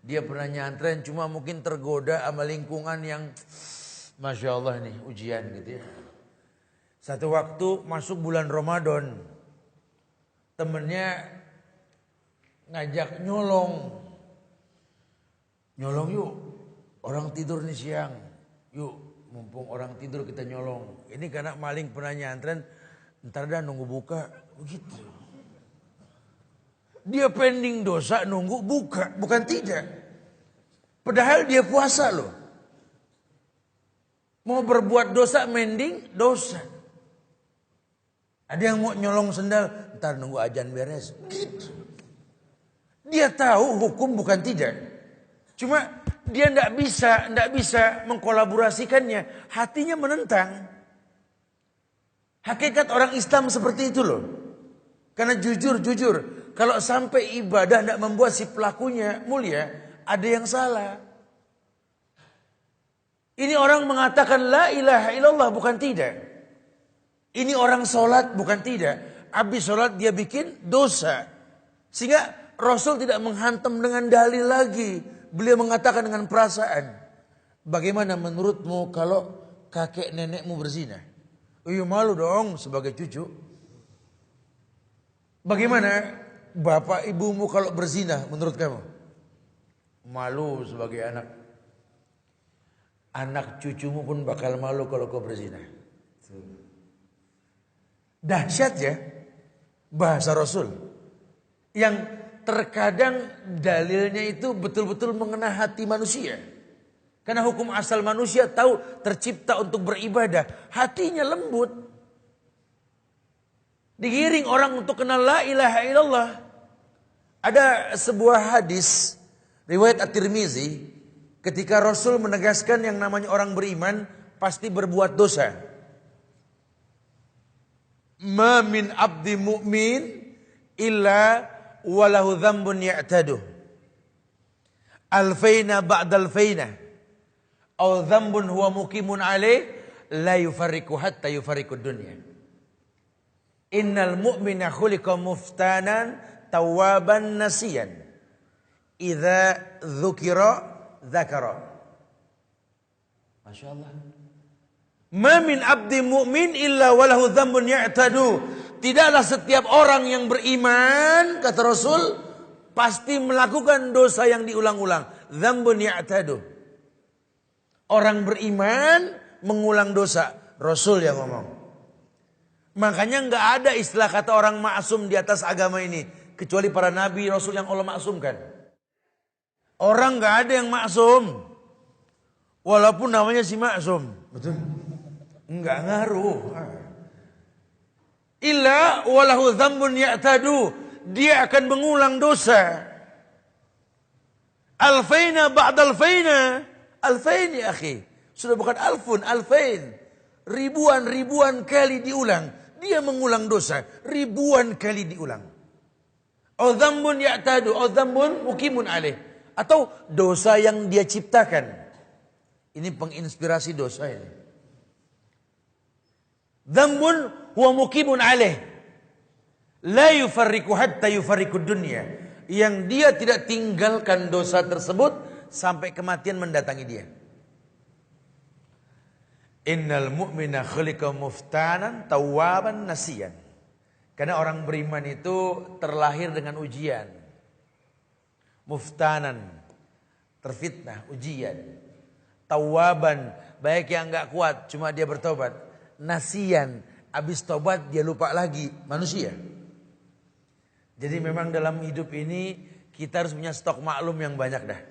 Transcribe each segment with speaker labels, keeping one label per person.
Speaker 1: Dia pernah nyantren cuma mungkin tergoda sama lingkungan yang Masya Allah nih ujian gitu ya. Satu waktu masuk bulan Ramadan, temennya ngajak nyolong. Nyolong yuk, orang tidur nih siang. Yuk, mumpung orang tidur kita nyolong. Ini karena maling pernah nyantren, ntar dah nunggu buka. Begitu. Dia pending dosa nunggu buka, bukan tidak. Padahal dia puasa loh. Mau berbuat dosa mending dosa. Ada yang mau nyolong sendal, ntar nunggu ajan beres. Gitu. Dia tahu hukum bukan tidak. Cuma dia tidak bisa mengkolaborasikannya. Hatinya menentang. Hakikat orang Islam seperti itu loh. Karena jujur, kalau sampai ibadah tidak membuat si pelakunya mulia, ada yang salah. Ini orang mengatakan la ilaha illallah, bukan tidak. Ini orang sholat, bukan tidak. Habis sholat dia bikin dosa. Sehingga Rasul tidak menghantam dengan dalil lagi. Beliau mengatakan dengan perasaan. Bagaimana menurutmu kalau kakek nenekmu berzina? Iya malu dong sebagai cucu. Bagaimana bapak ibumu kalau berzina menurut kamu? Malu sebagai anak. Anak cucumu pun bakal malu kalau kau berzina. Dahsyat ya bahasa Rasul. Yang terkadang dalilnya itu betul-betul mengena hati manusia. Karena hukum asal manusia tahu tercipta untuk beribadah. Hatinya lembut. Digiring orang untuk kenal la ilaha illallah. Ada sebuah hadis riwayat At-Tirmizi ketika Rasul menegaskan yang namanya orang beriman pasti berbuat dosa. Ma min abdi mu'min illa walahu dzambun ya'taduh. Alfaina ba'dal faina aw dzambun huwa muqimun alaih la yufarriqu hatta yufarriqud dunya. Innal mu'mina khuliqa muftanan tawwaban nasiyan. Idza dzukira dzakara. Masya Allah. Ma min abdi mu'min illa walahu dzambun ya'tadu. Tidaklah setiap orang yang beriman, kata Rasul, pasti melakukan dosa yang diulang-ulang. Dzambun ya'tadu. Orang beriman mengulang dosa. Rasul yang ngomong. Makanya nggak ada istilah kata orang maksum di atas agama ini. Kecuali para nabi, Rasul yang Allah maksumkan. Orang nggak ada yang maksum. Walaupun namanya si maksum. Betul? Nggak ngaruh. Illa walahu dzambun ya'tadu. Dia akan mengulang dosa. Alfaina ba'dal faina. Alfain ya akhi. Sudah bukan alfun, alfain. Ribuan kali diulang. Dia mengulang dosa. Ribuan kali diulang. Au dzambun ya'tadu. Au dzambun muqimun alaih. Atau dosa yang dia ciptakan. Ini penginspirasi dosa ini. Dzambun huwa muqimun alaih. La yufarriqu hatta yufarriqud dunya. Yang dia tidak tinggalkan dosa tersebut sampai kematian mendatangi dia. Innal mu'mina khuliqa muftanan tawwaban nasiyan. Karena orang beriman itu terlahir dengan ujian. Muftanan, terfitnah, ujian. Tawwaban, baik yang enggak kuat cuma dia bertobat. Nasiyan, habis tobat dia lupa lagi, manusia. Jadi memang dalam hidup ini kita harus punya stok maklum yang banyak dah.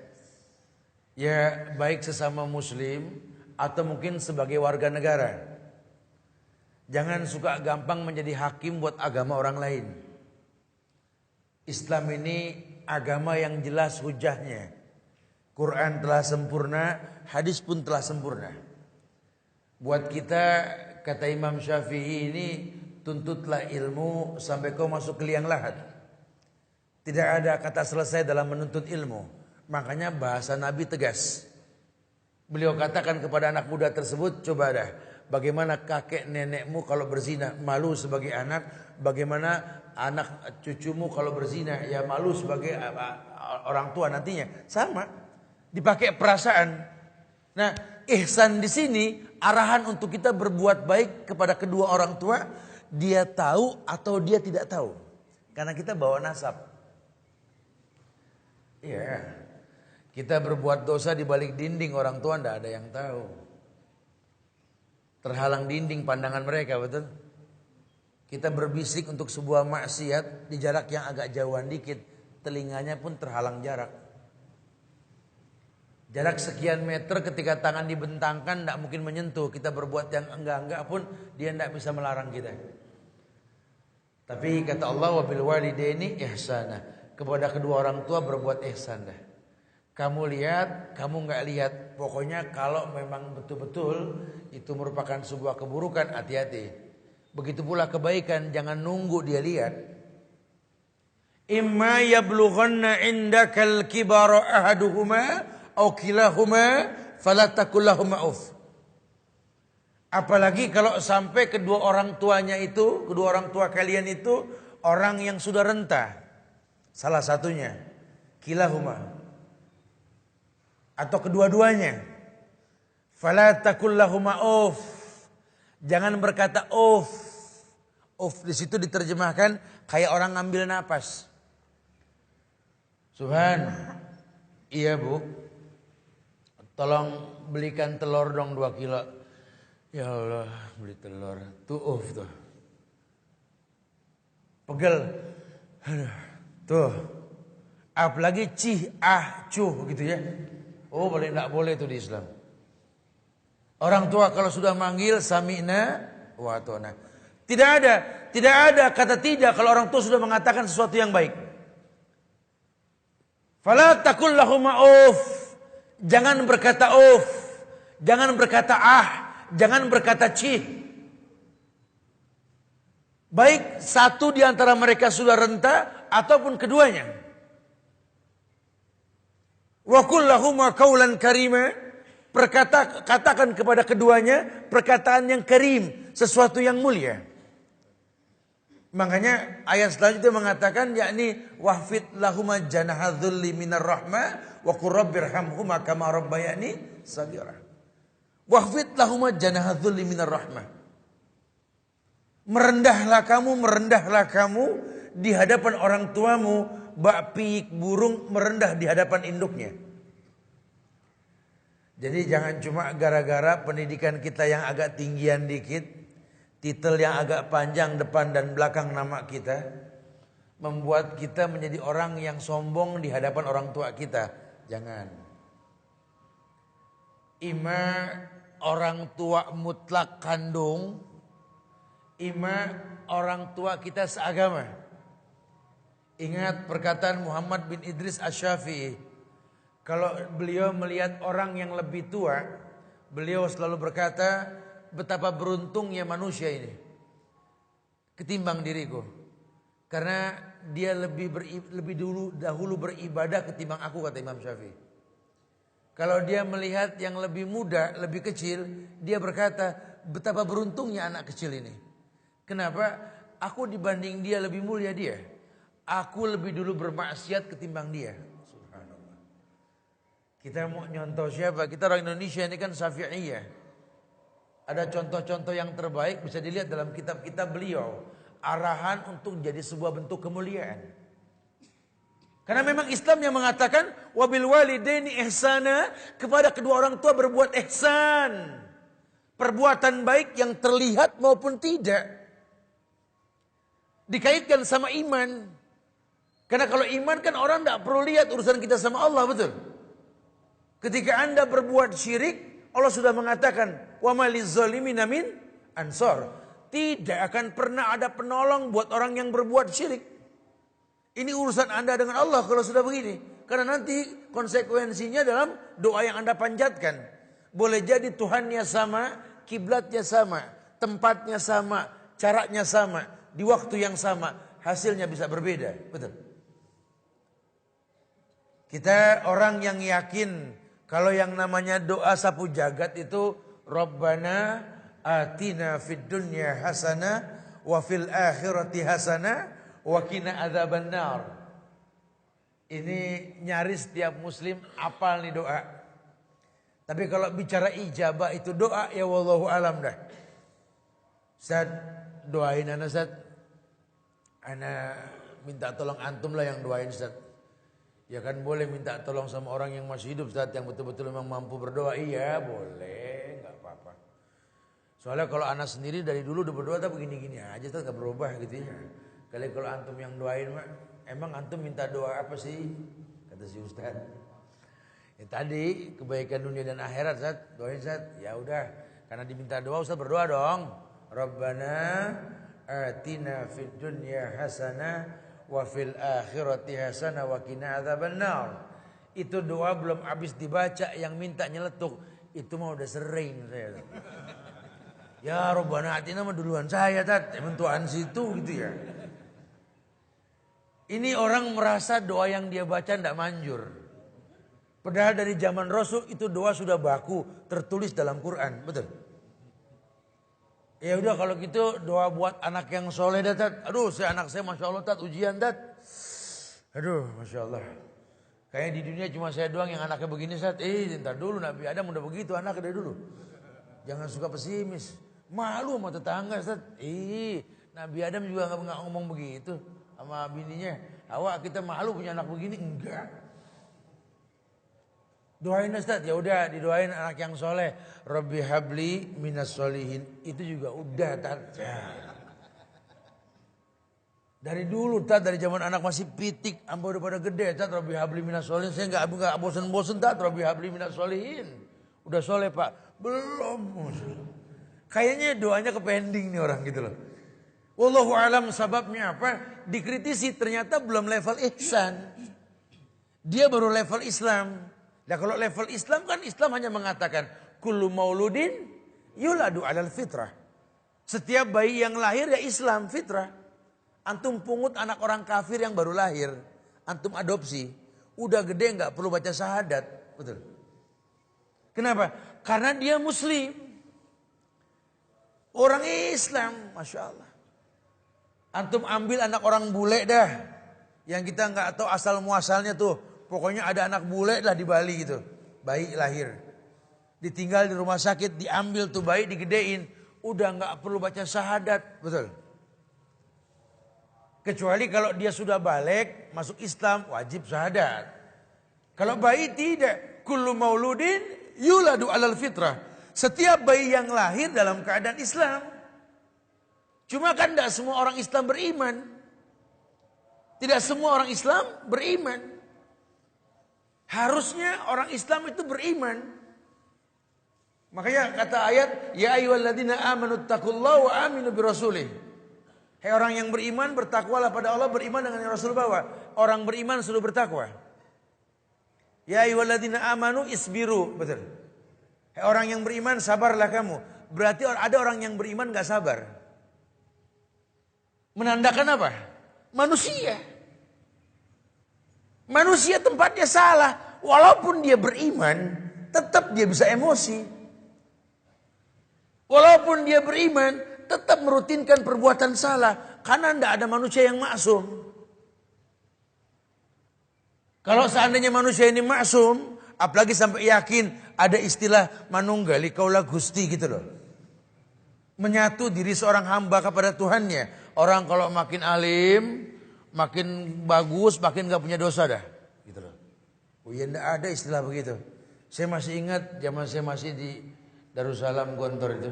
Speaker 1: Ya baik sesama muslim atau mungkin sebagai warga negara. Jangan suka gampang menjadi hakim buat agama orang lain. Islam ini agama yang jelas hujahnya. Quran telah sempurna, hadis pun telah sempurna. Buat kita, kata Imam Syafi'i ini, tuntutlah ilmu sampai kau masuk ke liang lahat. Tidak ada kata selesai dalam menuntut ilmu. Makanya bahasa Nabi tegas. Beliau katakan kepada anak muda tersebut, coba dah, Bagaimana kakek nenekmu kalau berzina malu sebagai anak, bagaimana anak cucumu kalau berzina ya malu sebagai orang tua nantinya. Sama, dipakai perasaan. Nah, ihsan di sini arahan untuk kita berbuat baik kepada kedua orang tua, dia tahu atau dia tidak tahu. Karena kita bawa nasab. Iya. Kita berbuat dosa di balik dinding, orang tua tidak ada yang tahu. Terhalang dinding pandangan mereka, betul? Kita berbisik untuk sebuah maksiat di jarak yang agak jauhan dikit, telinganya pun terhalang jarak. Jarak sekian meter ketika tangan dibentangkan tidak mungkin menyentuh. Kita berbuat yang enggak-enggak pun dia tidak bisa melarang kita. Tapi kata Allah, wabil walidaini ihsana. Kepada kedua orang tua berbuat ihsan dah. Kamu lihat, kamu nggak lihat. Pokoknya kalau memang betul-betul itu merupakan sebuah keburukan, hati-hati. Begitu pula kebaikan, jangan nunggu dia lihat. Imma yablughanna indakal kibara ahaduhuma aw kilahuma fala taqul lahum uff. Apalagi kalau sampai kedua orang tuanya itu, kedua orang tua kalian itu orang yang sudah renta. Salah satunya kilahuma atau kedua-duanya. Fala taqul lahum uff. Jangan berkata uff. Uff di situ diterjemahkan kayak orang ngambil napas. Subhan. Iya, Bu. Tolong belikan telur dong 2 kilo. Ya Allah, beli telur. Tuh uff tuh. Pegel. Aduh, tuh. Apalagi cih, cuh gitu ya. Oh, boleh enggak boleh itu di Islam. Orang tua kalau sudah manggil sami'na wa ata'na. Tidak ada kata tidak kalau orang tua sudah mengatakan sesuatu yang baik. Fala taqul lahum uff. Jangan berkata uff. Jangan berkata jangan berkata cih. Baik satu di antara mereka sudah renta ataupun keduanya. Wa qul lahum qawlan karima. Katakan kepada keduanya perkataan yang karim, sesuatu yang mulia. Makanya ayat selanjutnya mengatakan yakni wahfid lahuma janahadzulli minar rahmah wa qur rabbirhamhuma kama rabbayani shaghira. Wahfid lahuma janahadzulli minar rahmah. Merendahlah kamu di hadapan orang tuamu, bak piik burung merendah di hadapan induknya. Jadi jangan cuma gara-gara pendidikan kita yang agak tinggian dikit, titel yang agak panjang depan dan belakang nama kita, membuat kita menjadi orang yang sombong di hadapan orang tua kita. Jangan. Ima orang tua mutlak kandung, ima orang tua kita seagama. Ingat perkataan Muhammad bin Idris Asy-Syafi'i. Kalau beliau melihat orang yang lebih tua, beliau selalu berkata, betapa beruntungnya manusia ini ketimbang diriku. Karena dia lebih dahulu beribadah ketimbang aku, kata Imam Syafi'i. Kalau dia melihat yang lebih muda, lebih kecil, dia berkata, betapa beruntungnya anak kecil ini. Kenapa? Aku dibanding dia lebih mulia dia. Aku lebih dulu bermaksiat ketimbang dia. Kita mau nyontoh siapa? Kita orang Indonesia ini kan Syafi'iyah. Ada contoh-contoh yang terbaik bisa dilihat dalam kitab-kitab beliau. Arahan untuk jadi sebuah bentuk kemuliaan. Karena memang Islam yang mengatakan wabil walidaini ihsana, kepada kedua orang tua berbuat ihsan. Perbuatan baik yang terlihat maupun tidak. Dikaitkan sama iman. Karena kalau iman kan orang tidak perlu lihat urusan kita sama Allah, betul? Ketika Anda berbuat syirik, Allah sudah mengatakan, wa maliz zalimina min ansor. Tidak akan pernah ada penolong buat orang yang berbuat syirik. Ini urusan Anda dengan Allah kalau sudah begini. Karena nanti konsekuensinya dalam doa yang Anda panjatkan. Boleh jadi Tuhannya sama, kiblatnya sama, tempatnya sama, caranya sama, di waktu yang sama, hasilnya bisa berbeda. Betul. Kita orang yang yakin kalau yang namanya doa sapu jagat itu Rabbana atina fid dunya hasanah wa fil akhirati hasanah wa qina adzabannar. Ini nyaris setiap muslim hafal nih doa. Tapi kalau bicara ijabah itu doa ya wallahu alam dah. Ustaz, doain ana Ustaz. Ana minta tolong antum lah yang doain Ustaz. Ya kan boleh minta tolong sama orang yang masih hidup Ustaz, yang betul-betul memang mampu berdoa. Iya boleh, nggak apa-apa. Soalnya kalau anak sendiri dari dulu udah berdoa tapi begini-gini aja Ustaz, nggak berubah gitu ya. Kali kalau antum yang doain mah, emang antum minta doa apa sih? Kata si Ustaz. Ya tadi kebaikan dunia dan akhirat Ustaz, doain Ustaz. Ya udah, karena diminta doa Ustaz berdoa dong. Rabbana atina fid dunya hasanah wa fil akhirati hasanah wa qina adzabannar. Itu doa belum habis dibaca yang minta nyeletuk, itu mah udah sering saya. Ya Rabbana atina mah duluan saya Tat, mentuan situ gitu ya. Ini orang merasa doa yang dia baca tidak manjur. Padahal dari zaman Rasul itu doa sudah baku, tertulis dalam Quran, betul? Ya udah kalau gitu doa buat anak yang soleh dah Tat. Aduh anak saya Masya Allah Tat ujian Tat. Aduh Masya Allah. Kayaknya di dunia cuma saya doang yang anaknya begini Tat. Ntar dulu Nabi Adam udah begitu anaknya dari dulu. Jangan suka pesimis. Malu sama tetangga Tat. Nabi Adam juga gak ngomong begitu sama bininya. Awak kita malu punya anak begini? Enggak. Doain Ustaz, ya udah didoain anak yang soleh. Rabbi habli minas solihin. Itu juga udah Tat. Dari dulu Tat, dari zaman anak masih pitik, sampai udah pada gede Tat. Rabbi habli minas solihin. Saya nggak bosen-bosen Tat. Rabbi habli minas solihin. Udah soleh Pak? Belum. Kayaknya doanya kepending nih orang gitu loh. Wallahu alam sebabnya apa? Dikritisi ternyata belum level ihsan. Dia baru level Islam. Nah kalau level Islam kan Islam hanya mengatakan kullu mauludin yuladu alal fitrah. Setiap bayi yang lahir ya Islam fitrah. Antum pungut anak orang kafir yang baru lahir, antum adopsi, udah gede nggak perlu baca syahadat, betul? Kenapa? Karena dia Muslim, orang Islam, masya Allah. Antum ambil anak orang bule dah, yang kita nggak tahu asal muasalnya tuh. Pokoknya ada anak bule lah di Bali gitu. Bayi lahir. Ditinggal di rumah sakit. Diambil tuh bayi digedein. Udah gak perlu baca syahadat. Betul. Kecuali kalau dia sudah balik. Masuk Islam wajib syahadat. Kalau bayi tidak. Kullu mauludin yuladu alal fitrah. Setiap bayi yang lahir dalam keadaan Islam. Cuma kan tidak semua orang Islam beriman. Tidak semua orang Islam beriman. Harusnya orang Islam itu beriman. Makanya kata ayat, ya ayyuhalladzina amanu taqullaha wa aminu birasulih. Hai orang yang beriman, bertakwalah pada Allah, beriman dengan Rasul bawa. Orang beriman suruh bertakwa. Ya ayyuhalladzina amanu isbiru, betul. Hai orang yang beriman, sabarlah kamu. Berarti ada orang yang beriman enggak sabar. Menandakan apa? Manusia. Manusia tempatnya salah. Walaupun dia beriman, tetap dia bisa emosi. Walaupun dia beriman, tetap merutinkan perbuatan salah. Karena tidak ada manusia yang maksum. Kalau seandainya manusia ini maksum, apalagi sampai yakin ada istilah manunggali kaulah gusti gitu loh. Menyatu diri seorang hamba kepada Tuhannya. Orang kalau makin alim, makin bagus, makin gak punya dosa dah. Gitu loh. Oh ya enggak ada istilah begitu. Saya masih ingat zaman saya masih di Darussalam Gontor itu.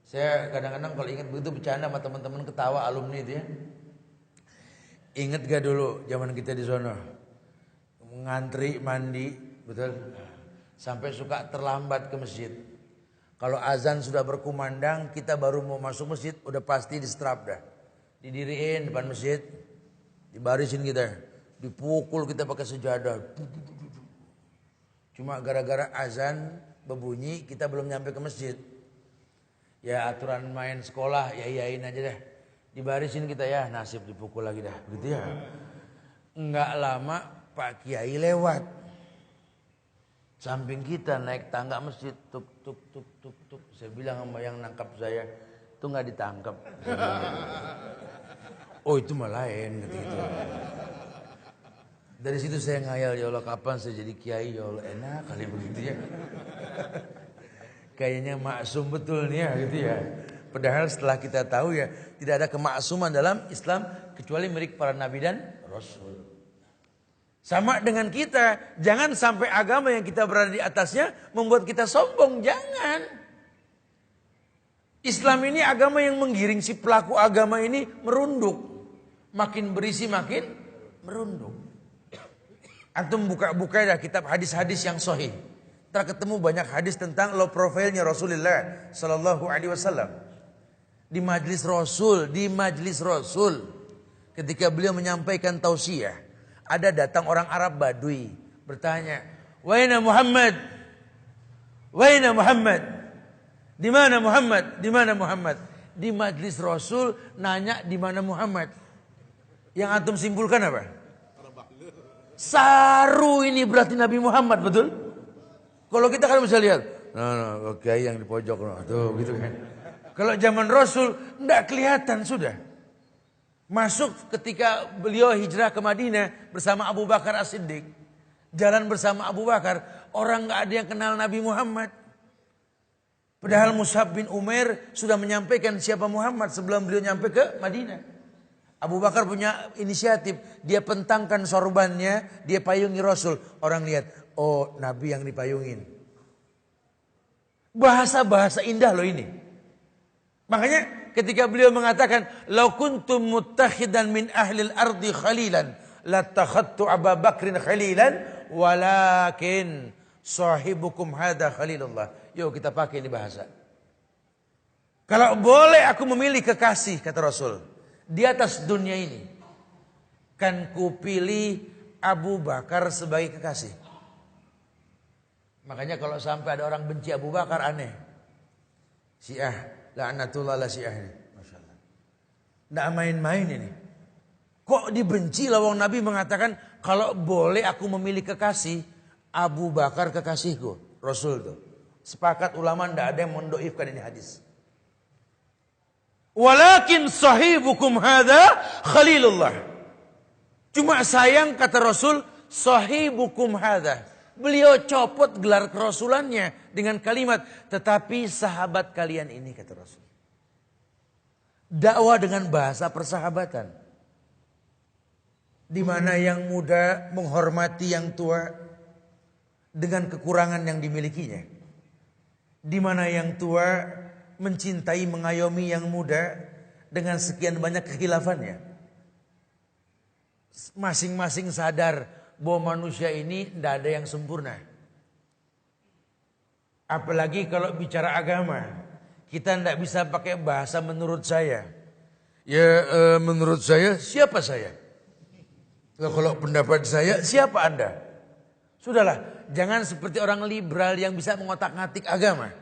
Speaker 1: Saya kadang-kadang kalau ingat begitu bercanda sama teman-teman ketawa alumni itu ya. Ingat gak dulu zaman kita di sono? Ngantri mandi, betul? Sampai suka terlambat ke masjid. Kalau azan sudah berkumandang, kita baru mau masuk masjid, udah pasti distrap dah. Didiriin depan masjid. Dibarisin kita, dipukul kita pakai sejadah. Cuma gara-gara azan berbunyi kita belum nyampe ke masjid. Ya aturan main sekolah ya iyain aja dah. Dibarisin kita ya, nasib dipukul lagi dah. Begitu ya. Enggak lama Pak Kiai lewat. Samping kita naik tangga masjid, tuk tuk tuk tuk tuk. Saya bilang sama yang nangkap saya, itu nggak ditangkap. Oh itu mah lain gitu. Dari situ saya ngayal, ya Allah kapan saya jadi kiai, ya Allah enak kali begitu ya. Kayaknya maksum betul nih ya gitu ya. Padahal setelah kita tahu ya tidak ada kemaksuman dalam Islam kecuali milik para nabi dan rasul. Sama dengan kita, jangan sampai agama yang kita berada di atasnya membuat kita sombong, jangan. Islam ini agama yang menggiring si pelaku agama ini merunduk. Makin berisi makin merunduk. Antum buka-buka dah kitab hadis-hadis yang sahih. Terketemu banyak hadis tentang low profile-nya Rasulullah sallallahu alaihi wasallam. Di majlis Rasul, ketika beliau menyampaikan tausiah, ada datang orang Arab Badui bertanya, "Waina Muhammad? Waina Muhammad? Di mana Muhammad? Di mana Muhammad?" Di majlis Rasul nanya di mana Muhammad. Yang antum simpulkan apa? Saru ini berarti Nabi Muhammad, betul? Kalau kita kan bisa lihat, nah, oke yang di pojok, tuh gitu kan. Kalau zaman Rasul enggak kelihatan sudah. Masuk ketika beliau hijrah ke Madinah bersama Abu Bakar As-Siddiq. Jalan bersama Abu Bakar, orang enggak ada yang kenal Nabi Muhammad. Padahal Mus'ab bin Umair sudah menyampaikan siapa Muhammad sebelum beliau nyampe ke Madinah. Abu Bakar punya inisiatif, dia pentangkan sorbannya, dia payungi Rasul. Orang lihat, oh Nabi yang dipayungin. Bahasa-bahasa indah loh ini. Makanya ketika beliau mengatakan, "Lau kuntum muttakhidan min ahlil ardi khalilan, lattakhadtu Abu Bakrin khalilan, walakin sahibukum hadha khalilullah." Yuk kita pakai ini bahasa. Kalau boleh aku memilih kekasih, kata Rasul, di atas dunia ini, kan kupilih Abu Bakar sebagai kekasih. Makanya kalau sampai ada orang benci Abu Bakar aneh. Syiah, la'natullah ala Syiah ini. Masya Allah. Nggak main-main ini. Kok dibenci lawang Nabi mengatakan kalau boleh aku memilih kekasih, Abu Bakar kekasihku. Rasul tuh. Sepakat ulama nggak ada yang mendoifkan ini hadis. Walakin sahibukum hadha khalilullah. Cuma sayang kata Rasul, sahibukum hadha. Beliau copot gelar kerasulannya dengan kalimat, tetapi sahabat kalian ini, kata Rasul. Dakwah dengan bahasa persahabatan. Di mana yang muda menghormati yang tua dengan kekurangan yang dimilikinya. Di mana yang tua mencintai, mengayomi yang muda dengan sekian banyak kehilafannya. Masing-masing sadar bahwa manusia ini tidak ada yang sempurna. Apalagi kalau bicara agama, kita tidak bisa pakai bahasa menurut saya. Ya menurut saya, siapa saya? Kalau pendapat saya, siapa Anda? Sudahlah, jangan seperti orang liberal yang bisa mengotak-ngatik agama.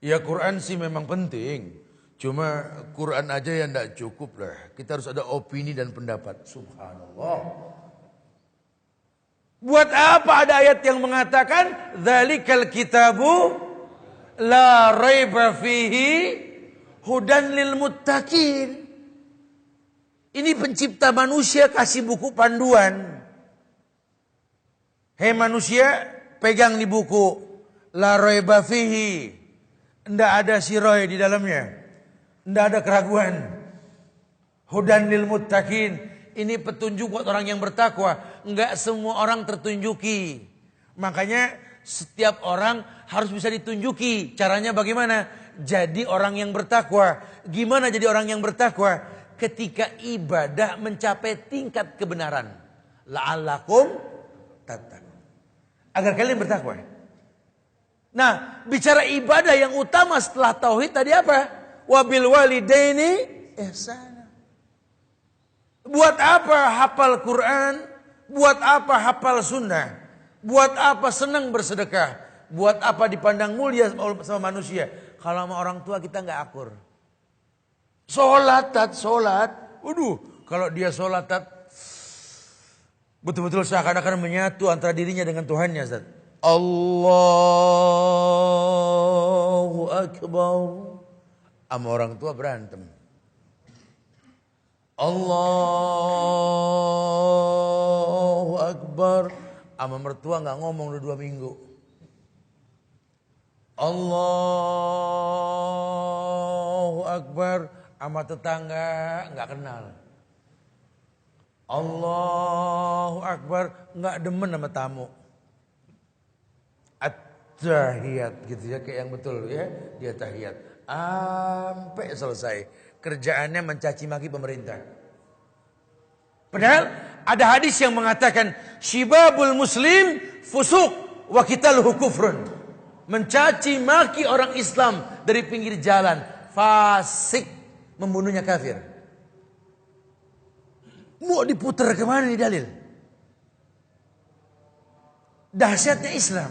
Speaker 1: Ya Quran sih memang penting. Cuma Quran aja yang tidak cukup lah. Kita harus ada opini dan pendapat. Subhanallah. Buat apa ada ayat yang mengatakan dzalikal kitabu la raiba fihi hudan lil muttaqin. Ini pencipta manusia kasih buku panduan. Hei manusia, pegang di buku la raiba fihi. Tidak ada siroy di dalamnya. Tidak ada keraguan. Hudan lil muttaqin. Ini petunjuk buat orang yang bertakwa. Enggak semua orang tertunjuki. Makanya setiap orang harus bisa ditunjuki. Caranya bagaimana? Jadi orang yang bertakwa. Gimana jadi orang yang bertakwa? Ketika ibadah mencapai tingkat kebenaran. La'allakum tattaqun. Agar kalian bertakwa. Nah, bicara ibadah yang utama setelah tauhid tadi apa? Wabil walidaini ihsana. Buat apa hafal Quran? Buat apa hafal sunnah? Buat apa senang bersedekah? Buat apa dipandang mulia sama manusia? Kalau sama orang tua kita nggak akur. Sholat. Waduh, kalau dia sholat betul-betul seakan-akan menyatu antara dirinya dengan Tuhannya. Ustaz. Allahu Akbar. Sama orang tua berantem. Allahu Akbar. Sama mertua gak ngomong udah 2 minggu. Allahu Akbar. Sama tetangga gak kenal. Allahu Akbar. Gak demen sama tamu. At-tahiyat gitu ya, kayak yang betul ya. Dia tahiyat. Sampai selesai. Kerjaannya mencaci maki pemerintah. Padahal ada hadis yang mengatakan syibabul muslim fusuk wa qitaluhu kufrun. Mencaci maki orang Islam dari pinggir jalan fasik, membunuhnya kafir. Mau diputar kemana nih dalil? Dahsyatnya Islam.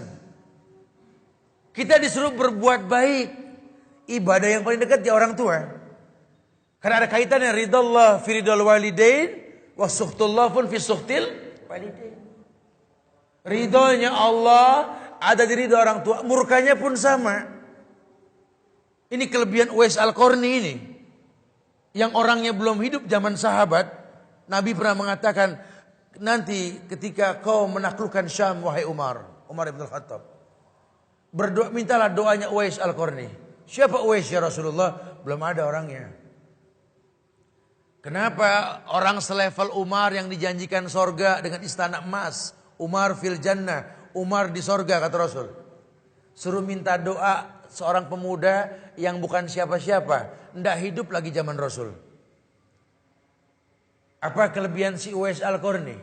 Speaker 1: Kita disuruh berbuat baik. Ibadah yang paling dekat di orang tua. Karena ada kaitannya ridallah fi ridal walidain wa sukhtullah pun fi sukhtil walidain. Ridhonya Allah ada di ridho orang tua, murkanya pun sama. Ini kelebihan Uwais Al-Qarni ini. Yang orangnya belum hidup zaman sahabat, Nabi pernah mengatakan, nanti ketika kau menaklukkan Syam wahai Umar bin Al-Khattab, berdoa, mintalah doanya Uwais Al-Qarni. Siapa Uwais ya Rasulullah? Belum ada orangnya. Kenapa orang selevel Umar yang dijanjikan sorga dengan istana emas? Umar fil jannah, Umar di sorga kata Rasul. Suruh minta doa seorang pemuda yang bukan siapa-siapa, ndak hidup lagi zaman Rasul. Apa kelebihan si Uwais Al-Qarni?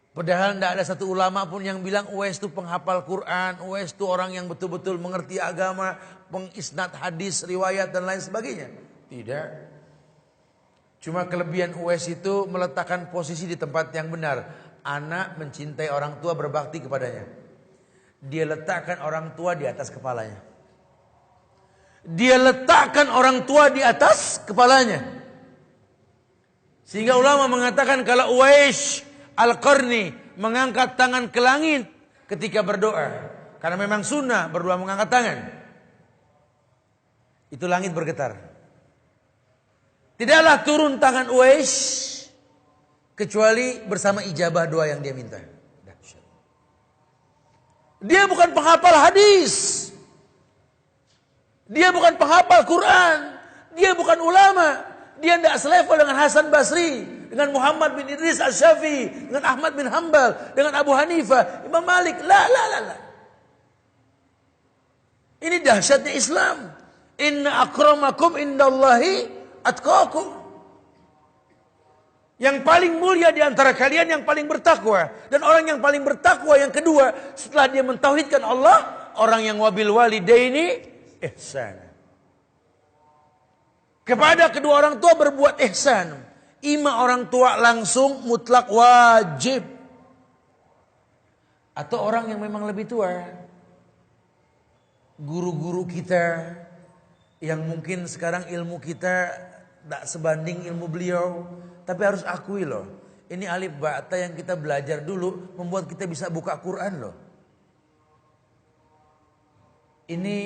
Speaker 1: Padahal ndak ada satu ulama pun yang bilang Uwais itu penghafal Quran, Uwais itu orang yang betul-betul mengerti agama, pengisnad hadis, riwayat dan lain sebagainya. Tidak. Cuma kelebihan Uwais itu meletakkan posisi di tempat yang benar. Anak mencintai orang tua, berbakti kepadanya. Dia letakkan orang tua di atas kepalanya. Dia letakkan orang tua di atas kepalanya. Sehingga ulama mengatakan kalau Uwais Al-Qarni mengangkat tangan ke langit ketika berdoa. Karena memang sunnah berdoa mengangkat tangan. Itu langit bergetar. Tidaklah turun tangan Uwais kecuali bersama ijabah doa yang dia minta. Dia bukan penghafal hadis. Dia bukan penghafal Quran. Dia bukan ulama. Dia tidak selevel dengan Hasan Basri, dengan Muhammad bin Idris Asy-Syafi'i, dengan Ahmad bin Hanbal, dengan Abu Hanifah, Imam Malik. La. Ini dahsyatnya Islam. Inna akramakum indallahi atqakum. Yang paling mulia di antara kalian yang paling bertakwa. Dan orang yang paling bertakwa yang kedua setelah dia mentauhidkan Allah, orang yang wabil walidaini ihsan. Kepada kedua orang tua berbuat ihsan. Ima orang tua langsung mutlak wajib. Atau orang yang memang lebih tua. Guru-guru kita yang mungkin sekarang ilmu kita tidak sebanding ilmu beliau. Tapi harus akui loh. Ini alif ba ta yang kita belajar dulu membuat kita bisa buka Quran loh. Ini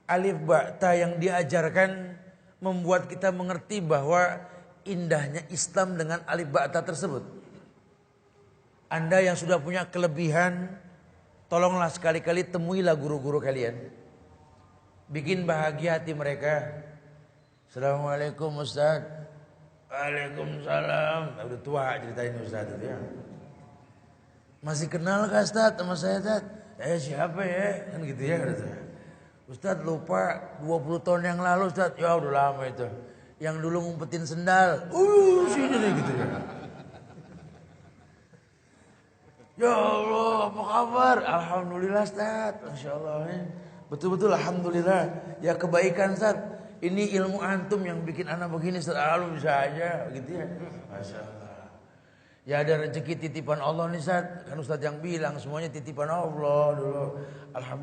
Speaker 1: alif ba ta yang diajarkan membuat kita mengerti bahwa indahnya Islam dengan alif ba ta tersebut. Anda yang sudah punya kelebihan, tolonglah sekali-kali temuilah guru-guru kalian. Bikin bahagia hati mereka. Assalamualaikum Ustaz. Waalaikumsalam. Udah tua ceritain Ustaz itu ya. Masih kenal kah Ustaz sama saya Ustaz? Siapa ya? Kan gitu ya. Ustaz lupa 20 tahun yang lalu Ustaz. Ya udah lama itu. Yang dulu ngumpetin sendal. Sini deh gitu ya. Ya Allah, apa kabar? Alhamdulillah Ustaz. Masya Allah. Betul-betul Alhamdulillah. Ya kebaikan Ustaz. Ini ilmu antum yang bikin anak begini Ustaz. Lalu bisa aja gitu ya. Masya Allah. Ya ada rezeki titipan Allah nih Ustaz. Kan Ustaz yang bilang semuanya titipan Allah dulu. Alhamdulillah.